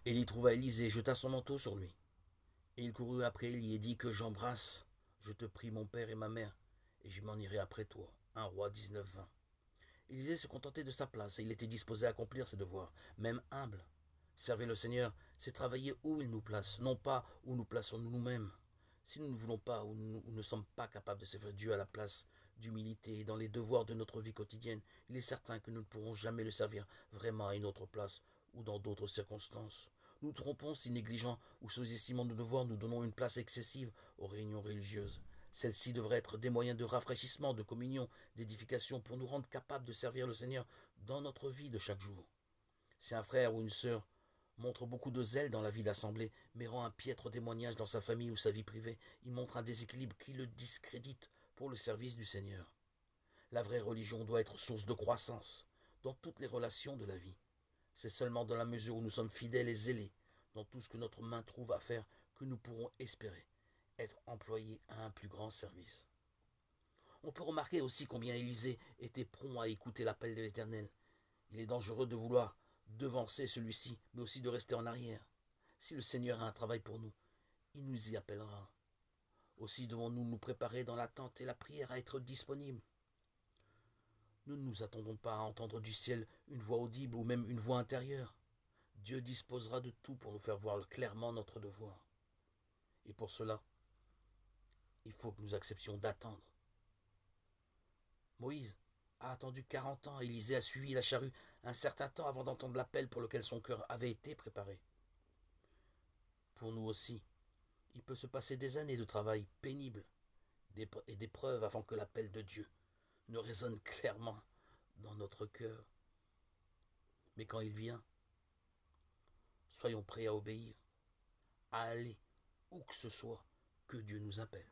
Élie trouva Élisée et jeta son manteau sur lui. Et il courut après Élie et dit que j'embrasse, je te prie mon père et ma mère, et je m'en irai après toi. 1 Roi 19-20. Élisée se contentait de sa place et il était disposé à accomplir ses devoirs, même humble. Servir le Seigneur, c'est travailler où il nous place, non pas où nous plaçons nous-mêmes. Si nous ne voulons pas ou nous ne sommes pas capables de servir Dieu à la place d'humilité et dans les devoirs de notre vie quotidienne, il est certain que nous ne pourrons jamais le servir vraiment à une autre place ou dans d'autres circonstances. Nous trompons si négligents ou sous-estimant nos devoirs, nous donnons une place excessive aux réunions religieuses. Celles-ci devraient être des moyens de rafraîchissement, de communion, d'édification pour nous rendre capables de servir le Seigneur dans notre vie de chaque jour. Si un frère ou une sœur montre beaucoup de zèle dans la vie d'assemblée, mais rend un piètre témoignage dans sa famille ou sa vie privée, il montre un déséquilibre qui le discrédite pour le service du Seigneur. La vraie religion doit être source de croissance dans toutes les relations de la vie. C'est seulement dans la mesure où nous sommes fidèles et zélés dans tout ce que notre main trouve à faire que nous pourrons espérer être employés à un plus grand service. On peut remarquer aussi combien Élisée était prompt à écouter l'appel de l'Éternel. Il est dangereux de vouloir devancer celui-ci, mais aussi de rester en arrière. Si le Seigneur a un travail pour nous, il nous y appellera. Aussi devons-nous nous préparer dans l'attente et la prière à être disponibles. Nous ne nous attendons pas à entendre du ciel une voix audible ou même une voix intérieure. Dieu disposera de tout pour nous faire voir clairement notre devoir. Et pour cela, il faut que nous acceptions d'attendre. Moïse a attendu 40 ans, Élisée a suivi la charrue un certain temps avant d'entendre l'appel pour lequel son cœur avait été préparé. Pour nous aussi, il peut se passer des années de travail pénible et d'épreuves avant que l'appel de Dieu ne résonne clairement dans notre cœur. Mais quand il vient, soyons prêts à obéir, à aller où que ce soit que Dieu nous appelle.